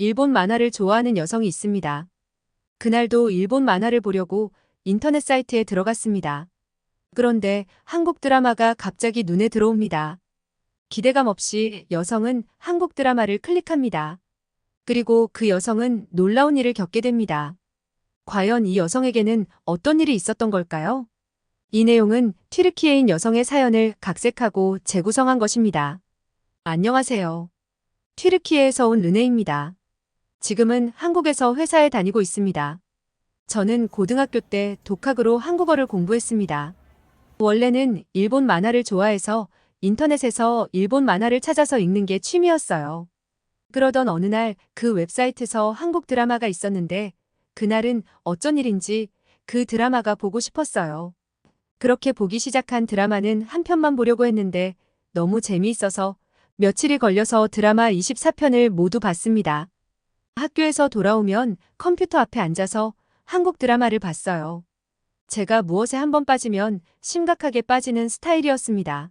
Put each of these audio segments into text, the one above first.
일본 만화를 좋아하는 여성이 있습니다. 그날도 일본 만화를 보려고 인터넷 사이트에 들어갔습니다. 그런데 한국 드라마가 갑자기 눈에 들어옵니다. 기대감 없이 여성은 한국 드라마를 클릭합니다. 그리고 그 여성은 놀라운 일을 겪게 됩니다. 과연 이 여성에게는 어떤 일이 있었던 걸까요? 이 내용은 튀르키예인 여성의 사연을 각색하고 재구성한 것입니다. 안녕하세요. 튀르키예에서 온 르네입니다. 지금은 한국에서 회사에 다니고 있습니다. 저는 고등학교 때 독학으로 한국어를 공부했습니다. 원래는 일본 만화를 좋아해서 인터넷에서 일본 만화를 찾아서 읽는 게 취미였어요. 그러던 어느 날 그 웹사이트에서 한국 드라마가 있었는데 그날은 어쩐 일인지 그 드라마가 보고 싶었어요. 그렇게 보기 시작한 드라마는 한 편만 보려고 했는데 너무 재미있어서 며칠이 걸려서 드라마 24편을 모두 봤습니다. 학교에서 돌아오면 컴퓨터 앞에 앉아서 한국 드라마를 봤어요. 제가 무엇에 한번 빠지면 심각하게 빠지는 스타일이었습니다.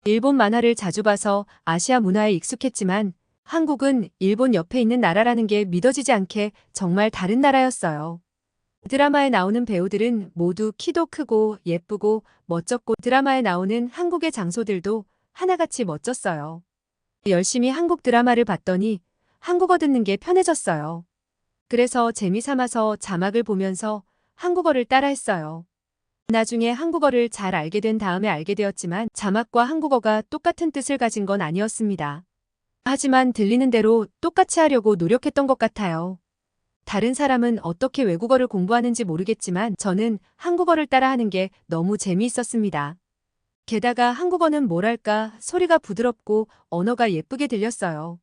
일본 만화를 자주 봐서 아시아 문화에 익숙했지만 한국은 일본 옆에 있는 나라라는 게 믿어지지 않게 정말 다른 나라였어요. 드라마에 나오는 배우들은 모두 키도 크고 예쁘고 멋졌고 드라마에 나오는 한국의 장소들도 하나같이 멋졌어요. 열심히 한국 드라마를 봤더니 한국어 듣는 게 편해졌어요. 그래서 재미삼아서 자막을 보면서 한국어를 따라했어요. 나중에 한국어를 잘 알게 된 다음에 알게 되었지만 자막과 한국어가 똑같은 뜻을 가진 건 아니었습니다. 하지만 들리는 대로 똑같이 하려고 노력했던 것 같아요. 다른 사람은 어떻게 외국어를 공부하는지 모르겠지만 저는 한국어를 따라하는 게 너무 재미있었습니다. 게다가 한국어는 뭐랄까 소리가 부드럽고 언어가 예쁘게 들렸어요.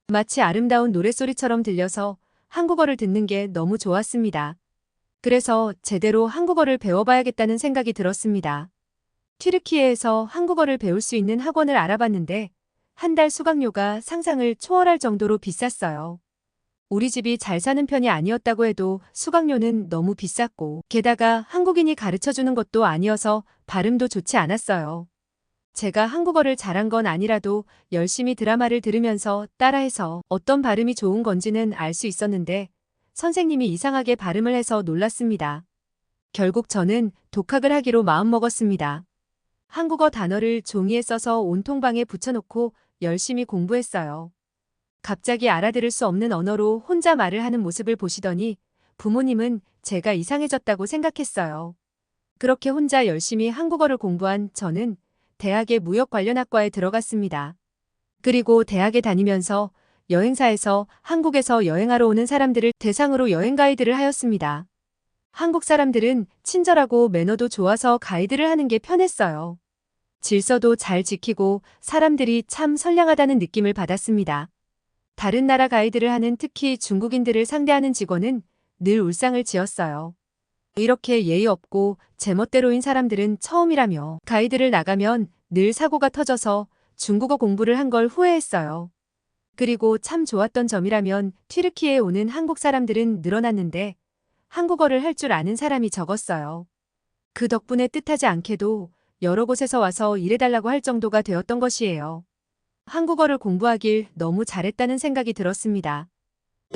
마치 아름다운 노랫소리처럼 들려서 한국어를 듣는 게 너무 좋았습니다. 그래서 제대로 한국어를 배워봐야겠다는 생각이 들었습니다. 튀르키예에서 한국어를 배울 수 있는 학원을 알아봤는데 한 달 수강료가 상상을 초월할 정도로 비쌌어요. 우리 집이 잘 사는 편이 아니었다고 해도 수강료는 너무 비쌌고 게다가 한국인이 가르쳐주는 것도 아니어서 발음도 좋지 않았어요. 제가 한국어를 잘한 건 아니라도 열심히 드라마를 들으면서 따라해서 어떤 발음이 좋은 건지는 알 수 있었는데 선생님이 이상하게 발음을 해서 놀랐습니다. 결국 저는 독학을 하기로 마음먹었습니다. 한국어 단어를 종이에 써서 온통방에 붙여놓고 열심히 공부했어요. 갑자기 알아들을 수 없는 언어로 혼자 말을 하는 모습을 보시더니 부모님은 제가 이상해졌다고 생각했어요. 그렇게 혼자 열심히 한국어를 공부한 저는 대학의 무역 관련 학과에 들어갔습니다. 그리고 대학에 다니면서 여행사에서 한국에서 여행하러 오는 사람들을 대상으로 여행 가이드를 하였습니다. 한국 사람들은 친절하고 매너도 좋아서 가이드를 하는 게 편했어요. 질서도 잘 지키고 사람들이 참 선량하다는 느낌을 받았습니다. 다른 나라 가이드를 하는 특히 중국인들을 상대하는 직원은 늘 울상을 지었어요. 이렇게 예의 없고 제멋대로인 사람들은 처음이라며 가이드를 나가면 늘 사고가 터져서 중국어 공부를 한 걸 후회했어요. 그리고 참 좋았던 점이라면 튀르키예에 오는 한국 사람들은 늘어났는데 한국어를 할 줄 아는 사람이 적었어요. 그 덕분에 뜻하지 않게도 여러 곳에서 와서 일해달라고 할 정도가 되었던 것이에요. 한국어를 공부하길 너무 잘했다는 생각이 들었습니다.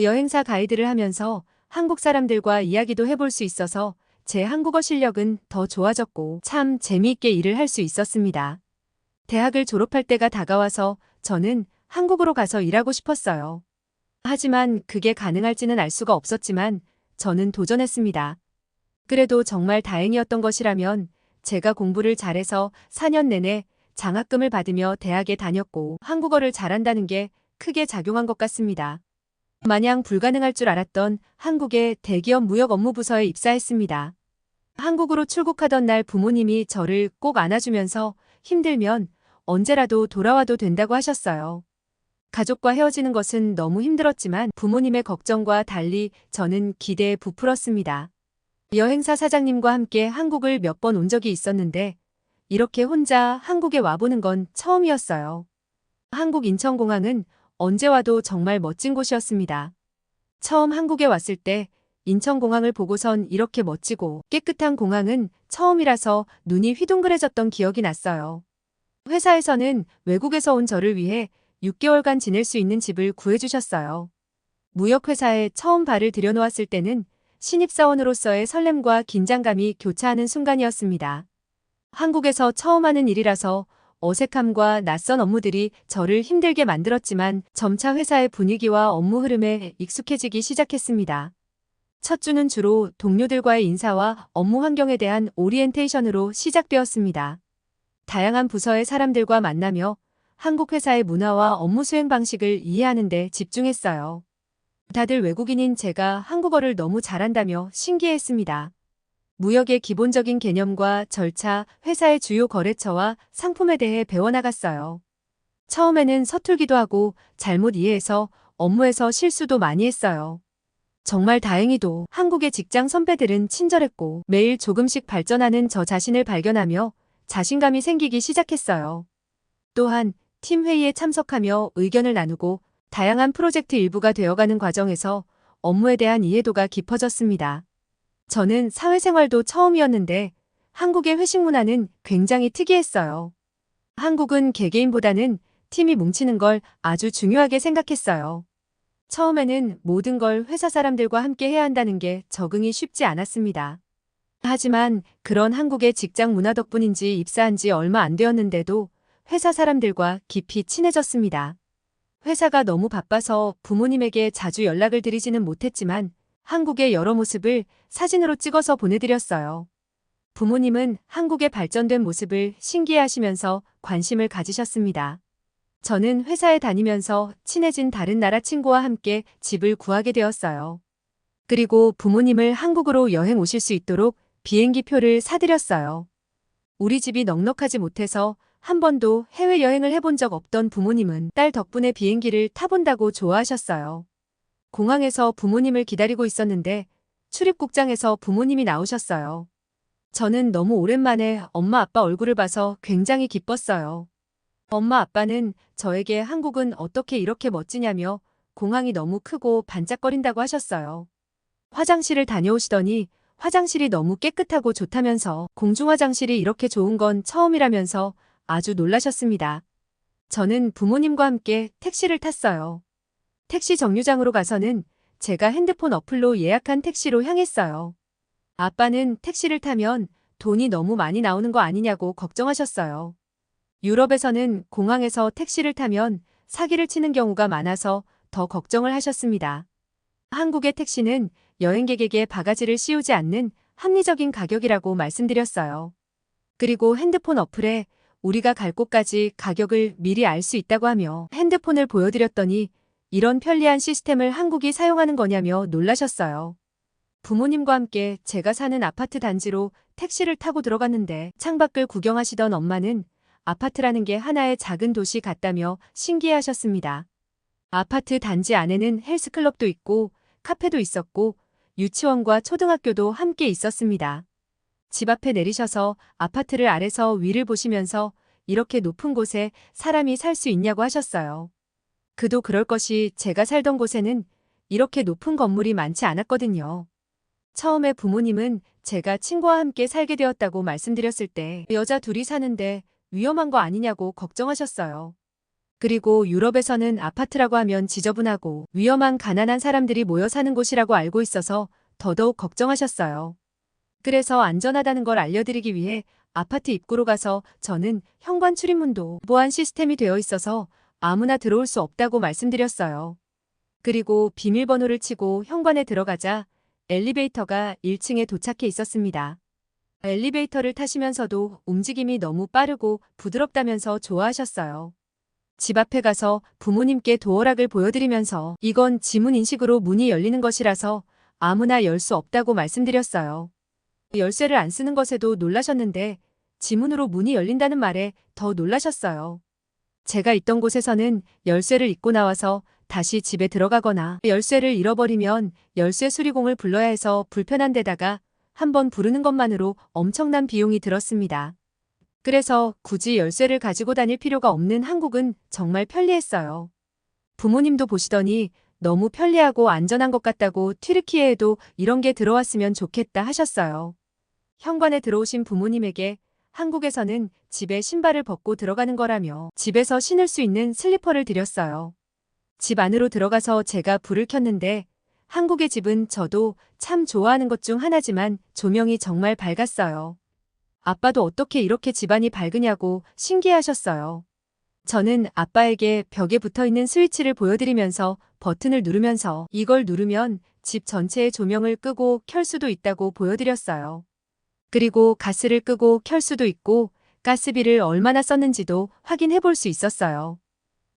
여행사 가이드를 하면서 한국 사람들과 이야기도 해볼 수 있어서 제 한국어 실력은 더 좋아졌고 참 재미있게 일을 할 수 있었습니다. 대학을 졸업할 때가 다가와서 저는 한국으로 가서 일하고 싶었어요. 하지만 그게 가능할지는 알 수가 없었지만 저는 도전했습니다. 그래도 정말 다행이었던 것이라면 제가 공부를 잘해서 4년 내내 장학금을 받으며 대학에 다녔고 한국어를 잘한다는 게 크게 작용한 것 같습니다. 마냥 불가능할 줄 알았던 한국의 대기업 무역 업무부서에 입사했습니다. 한국으로 출국하던 날 부모님이 저를 꼭 안아주면서 힘들면 언제라도 돌아와도 된다고 하셨어요. 가족과 헤어지는 것은 너무 힘들었지만 부모님의 걱정과 달리 저는 기대에 부풀었습니다. 여행사 사장님과 함께 한국을 몇 번 온 적이 있었는데 이렇게 혼자 한국에 와보는 건 처음이었어요. 한국 인천공항은 언제 와도 정말 멋진 곳이었습니다. 처음 한국에 왔을 때 인천공항을 보고선 이렇게 멋지고 깨끗한 공항은 처음이라서 눈이 휘둥그레졌던 기억이 났어요. 회사에서는 외국에서 온 저를 위해 6개월간 지낼 수 있는 집을 구해주셨어요. 무역회사에 처음 발을 들여놓았을 때는 신입사원으로서의 설렘과 긴장감이 교차하는 순간이었습니다. 한국에서 처음 하는 일이라서 어색함과 낯선 업무들이 저를 힘들게 만들었지만 점차 회사의 분위기와 업무 흐름에 익숙해지기 시작했습니다. 첫 주는 주로 동료들과의 인사와 업무 환경에 대한 오리엔테이션으로 시작되었습니다. 다양한 부서의 사람들과 만나며 한국 회사의 문화와 업무 수행 방식을 이해하는 데 집중했어요. 다들 외국인인 제가 한국어를 너무 잘한다며 신기해했습니다. 무역의 기본적인 개념과 절차, 회사의 주요 거래처와 상품에 대해 배워나갔어요. 처음에는 서툴기도 하고 잘못 이해해서 업무에서 실수도 많이 했어요. 정말 다행히도 한국의 직장 선배들은 친절했고 매일 조금씩 발전하는 저 자신을 발견하며 자신감이 생기기 시작했어요. 또한 팀 회의에 참석하며 의견을 나누고 다양한 프로젝트 일부가 되어가는 과정에서 업무에 대한 이해도가 깊어졌습니다. 저는 사회생활도 처음이었는데 한국의 회식 문화는 굉장히 특이했어요. 한국은 개개인보다는 팀이 뭉치는 걸 아주 중요하게 생각했어요. 처음에는 모든 걸 회사 사람들과 함께 해야 한다는 게 적응이 쉽지 않았습니다. 하지만 그런 한국의 직장 문화 덕분인지 입사한 지 얼마 안 되었는데도 회사 사람들과 깊이 친해졌습니다. 회사가 너무 바빠서 부모님에게 자주 연락을 드리지는 못했지만 한국의 여러 모습을 사진으로 찍어서 보내드렸어요. 부모님은 한국의 발전된 모습을 신기해하시면서 관심을 가지셨습니다. 저는 회사에 다니면서 친해진 다른 나라 친구와 함께 집을 구하게 되었어요. 그리고 부모님을 한국으로 여행 오실 수 있도록 비행기 표를 사드렸어요. 우리 집이 넉넉하지 못해서 한 번도 해외여행을 해본 적 없던 부모님은 딸 덕분에 비행기를 타본다고 좋아하셨어요. 공항에서 부모님을 기다리고 있었는데 출입국장에서 부모님이 나오셨어요. 저는 너무 오랜만에 엄마 아빠 얼굴을 봐서 굉장히 기뻤어요. 엄마 아빠는 저에게 한국은 어떻게 이렇게 멋지냐며 공항이 너무 크고 반짝거린다고 하셨어요. 화장실을 다녀오시더니 화장실이 너무 깨끗하고 좋다면서 공중화장실이 이렇게 좋은 건 처음이라면서 아주 놀라셨습니다. 저는 부모님과 함께 택시를 탔어요. 택시 정류장으로 가서는 제가 핸드폰 어플로 예약한 택시로 향했어요. 아빠는 택시를 타면 돈이 너무 많이 나오는 거 아니냐고 걱정하셨어요. 유럽에서는 공항에서 택시를 타면 사기를 치는 경우가 많아서 더 걱정을 하셨습니다. 한국의 택시는 여행객에게 바가지를 씌우지 않는 합리적인 가격이라고 말씀드렸어요. 그리고 핸드폰 어플에 우리가 갈 곳까지 가격을 미리 알 수 있다고 하며 핸드폰을 보여드렸더니 이런 편리한 시스템을 한국이 사용하는 거냐며 놀라셨어요. 부모님과 함께 제가 사는 아파트 단지로 택시를 타고 들어갔는데 창밖을 구경하시던 엄마는 아파트라는 게 하나의 작은 도시 같다며 신기해하셨습니다. 아파트 단지 안에는 헬스클럽도 있고 카페도 있었고 유치원과 초등학교도 함께 있었습니다. 집 앞에 내리셔서 아파트를 아래서 위를 보시면서 이렇게 높은 곳에 사람이 살 수 있냐고 하셨어요. 그도 그럴 것이 제가 살던 곳에는 이렇게 높은 건물이 많지 않았거든요. 처음에 부모님은 제가 친구와 함께 살게 되었다고 말씀드렸을 때 여자 둘이 사는데 위험한 거 아니냐고 걱정하셨어요. 그리고 유럽에서는 아파트라고 하면 지저분하고 위험한 가난한 사람들이 모여 사는 곳이라고 알고 있어서 더더욱 걱정하셨어요. 그래서 안전하다는 걸 알려드리기 위해 아파트 입구로 가서 저는 현관 출입문도 보안 시스템이 되어 있어서 아무나 들어올 수 없다고 말씀드렸어요. 그리고 비밀번호를 치고 현관에 들어가자 엘리베이터가 1층에 도착해 있었습니다. 엘리베이터를 타시면서도 움직임이 너무 빠르고 부드럽다면서 좋아하셨어요. 집 앞에 가서 부모님께 도어락을 보여드리면서 이건 지문 인식으로 문이 열리는 것이라서 아무나 열 수 없다고 말씀드렸어요. 열쇠를 안 쓰는 것에도 놀라셨는데 지문으로 문이 열린다는 말에 더 놀라셨어요. 제가 있던 곳에서는 열쇠를 잊고 나와서 다시 집에 들어가거나 열쇠를 잃어버리면 열쇠 수리공을 불러야 해서 불편한 데다가 한번 부르는 것만으로 엄청난 비용이 들었습니다. 그래서 굳이 열쇠를 가지고 다닐 필요가 없는 한국은 정말 편리했어요. 부모님도 보시더니 너무 편리하고 안전한 것 같다고 튀르키예에도 이런 게 들어왔으면 좋겠다 하셨어요. 현관에 들어오신 부모님에게 한국에서는 집에 신발을 벗고 들어가는 거라며 집에서 신을 수 있는 슬리퍼를 드렸어요. 집 안으로 들어가서 제가 불을 켰는데 한국의 집은 저도 참 좋아하는 것 중 하나지만 조명이 정말 밝았어요. 아빠도 어떻게 이렇게 집안이 밝으냐고 신기해하셨어요. 저는 아빠에게 벽에 붙어 있는 스위치를 보여드리면서 버튼을 누르면서 이걸 누르면 집 전체의 조명을 끄고 켤 수도 있다고 보여드렸어요. 그리고 가스를 끄고 켤 수도 있고 가스비를 얼마나 썼는지도 확인해 볼 수 있었어요.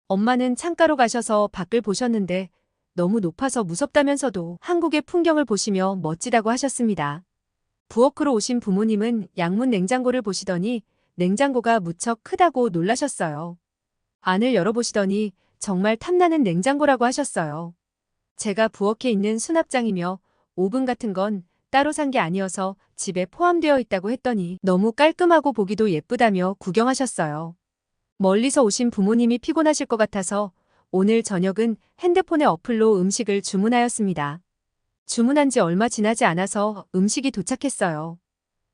엄마는 창가로 가셔서 밖을 보셨는데 너무 높아서 무섭다면서도 한국의 풍경을 보시며 멋지다고 하셨습니다. 부엌으로 오신 부모님은 양문 냉장고를 보시더니 냉장고가 무척 크다고 놀라셨어요. 안을 열어보시더니 정말 탐나는 냉장고라고 하셨어요. 제가 부엌에 있는 수납장이며 오븐 같은 건 따로 산 게 아니어서 집에 포함되어 있다고 했더니 너무 깔끔하고 보기도 예쁘다며 구경하셨어요. 멀리서 오신 부모님이 피곤하실 것 같아서 오늘 저녁은 핸드폰의 어플로 음식을 주문하였습니다. 주문한 지 얼마 지나지 않아서 음식이 도착했어요.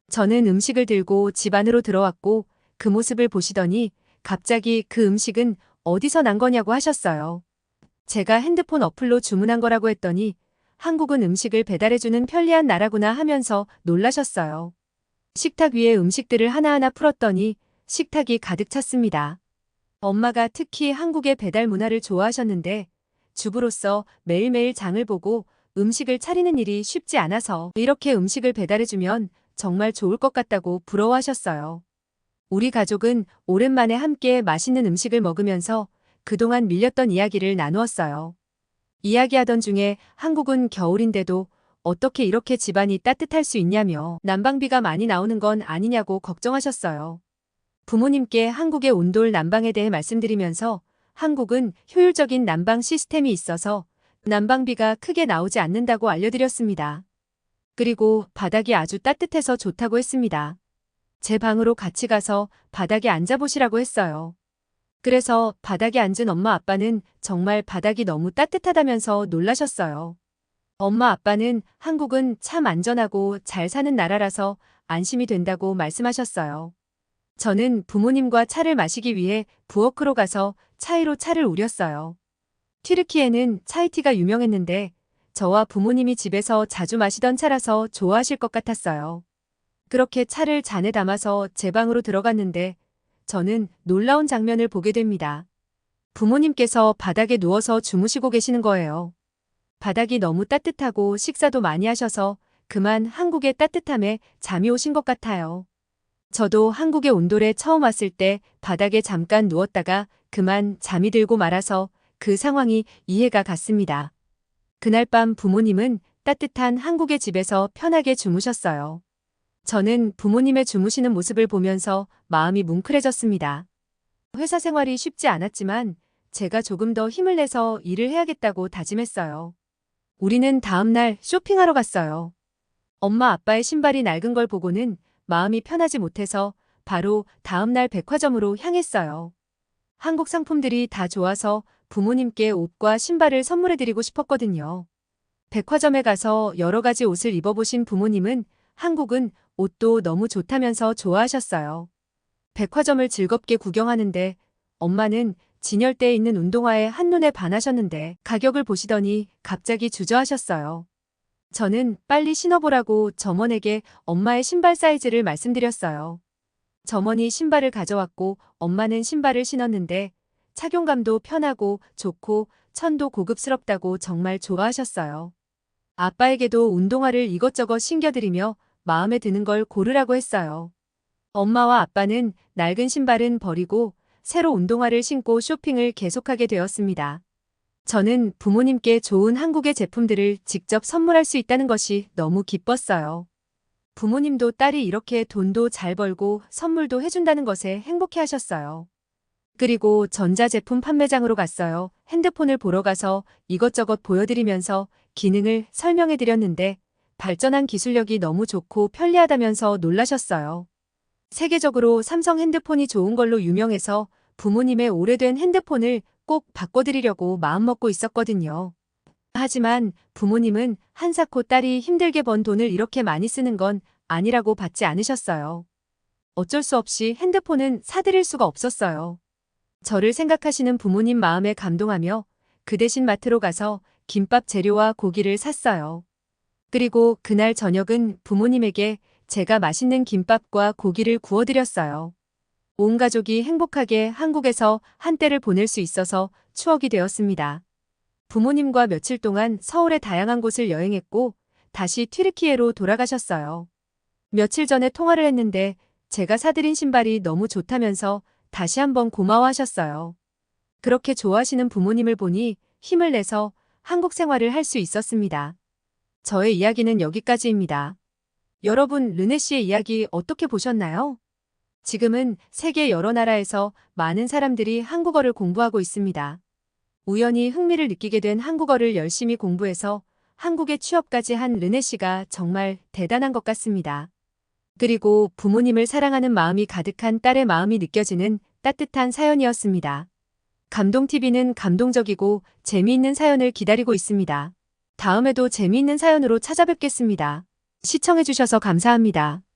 저는 음식을 들고 집 안으로 들어왔고 그 모습을 보시더니 갑자기 그 음식은 어디서 난 거냐고 하셨어요. 제가 핸드폰 어플로 주문한 거라고 했더니 한국은 음식을 배달해주는 편리한 나라구나 하면서 놀라셨어요. 식탁 위에 음식들을 하나하나 풀었더니 식탁이 가득 찼습니다. 엄마가 특히 한국의 배달 문화를 좋아하셨는데 주부로서 매일매일 장을 보고 음식을 차리는 일이 쉽지 않아서 이렇게 음식을 배달해주면 정말 좋을 것 같다고 부러워하셨어요. 우리 가족은 오랜만에 함께 맛있는 음식을 먹으면서 그동안 밀렸던 이야기를 나누었어요. 이야기하던 중에 한국은 겨울인데도 어떻게 이렇게 집안이 따뜻할 수 있냐며 난방비가 많이 나오는 건 아니냐고 걱정하셨어요. 부모님께 한국의 온돌 난방에 대해 말씀드리면서 한국은 효율적인 난방 시스템이 있어서 난방비가 크게 나오지 않는다고 알려드렸습니다. 그리고 바닥이 아주 따뜻해서 좋다고 했습니다. 제 방으로 같이 가서 바닥에 앉아보시라고 했어요. 그래서 바닥에 앉은 엄마 아빠는 정말 바닥이 너무 따뜻하다면서 놀라셨어요. 엄마 아빠는 한국은 참 안전하고 잘 사는 나라라서 안심이 된다고 말씀하셨어요. 저는 부모님과 차를 마시기 위해 부엌으로 가서 차이로 차를 우렸어요. 튀르키예는 차이티가 유명했는데 저와 부모님이 집에서 자주 마시던 차라서 좋아하실 것 같았어요. 그렇게 차를 잔에 담아서 제 방으로 들어갔는데 저는 놀라운 장면을 보게 됩니다. 부모님께서 바닥에 누워서 주무시고 계시는 거예요. 바닥이 너무 따뜻하고 식사도 많이 하셔서 그만 한국의 따뜻함에 잠이 오신 것 같아요. 저도 한국의 온돌에 처음 왔을 때 바닥에 잠깐 누웠다가 그만 잠이 들고 말아서 그 상황이 이해가 갔습니다. 그날 밤 부모님은 따뜻한 한국의 집에서 편하게 주무셨어요. 저는 부모님의 주무시는 모습을 보면서 마음이 뭉클해졌습니다. 회사 생활이 쉽지 않았지만 제가 조금 더 힘을 내서 일을 해야겠다고 다짐했어요. 우리는 다음 날 쇼핑하러 갔어요. 엄마 아빠의 신발이 낡은 걸 보고는 마음이 편하지 못해서 바로 다음 날 백화점으로 향했어요. 한국 상품들이 다 좋아서 부모님께 옷과 신발을 선물해드리고 싶었거든요. 백화점에 가서 여러 가지 옷을 입어보신 부모님은 한국은 옷도 너무 좋다면서 좋아하셨어요. 백화점을 즐겁게 구경하는데 엄마는 진열대에 있는 운동화에 한눈에 반하셨는데 가격을 보시더니 갑자기 주저하셨어요. 저는 빨리 신어보라고 점원에게 엄마의 신발 사이즈를 말씀드렸어요. 점원이 신발을 가져왔고 엄마는 신발을 신었는데 착용감도 편하고 좋고 천도 고급스럽다고 정말 좋아하셨어요. 아빠에게도 운동화를 이것저것 신겨드리며 마음에 드는 걸 고르라고 했어요. 엄마와 아빠는 낡은 신발은 버리고 새로 운동화를 신고 쇼핑을 계속하게 되었습니다. 저는 부모님께 좋은 한국의 제품들을 직접 선물할 수 있다는 것이 너무 기뻤어요. 부모님도 딸이 이렇게 돈도 잘 벌고 선물도 해준다는 것에 행복해 하셨어요. 그리고 전자제품 판매장으로 갔어요. 핸드폰을 보러 가서 이것저것 보여드리면서 기능을 설명해 드렸는데 발전한 기술력이 너무 좋고 편리하다면서 놀라셨어요. 세계적으로 삼성 핸드폰이 좋은 걸로 유명해서 부모님의 오래된 핸드폰을 꼭 바꿔드리려고 마음먹고 있었거든요. 하지만 부모님은 한사코 딸이 힘들게 번 돈을 이렇게 많이 쓰는 건 아니라고 받지 않으셨어요. 어쩔 수 없이 핸드폰은 사드릴 수가 없었어요. 저를 생각하시는 부모님 마음에 감동하며 그 대신 마트로 가서 김밥 재료와 고기를 샀어요. 그리고 그날 저녁은 부모님에게 제가 맛있는 김밥과 고기를 구워드렸어요. 온 가족이 행복하게 한국에서 한때를 보낼 수 있어서 추억이 되었습니다. 부모님과 며칠 동안 서울의 다양한 곳을 여행했고 다시 튀르키예로 돌아가셨어요. 며칠 전에 통화를 했는데 제가 사드린 신발이 너무 좋다면서 다시 한번 고마워하셨어요. 그렇게 좋아하시는 부모님을 보니 힘을 내서 한국 생활을 할 수 있었습니다. 저의 이야기는 여기까지입니다. 여러분, 르네 씨의 이야기 어떻게 보셨나요? 지금은 세계 여러 나라에서 많은 사람들이 한국어를 공부하고 있습니다. 우연히 흥미를 느끼게 된 한국어를 열심히 공부해서 한국에 취업까지 한 르네 씨가 정말 대단한 것 같습니다. 그리고 부모님을 사랑하는 마음이 가득한 딸의 마음이 느껴지는 따뜻한 사연이었습니다. 감동TV는 감동적이고 재미있는 사연을 기다리고 있습니다. 다음에도 재미있는 사연으로 찾아뵙겠습니다. 시청해주셔서 감사합니다.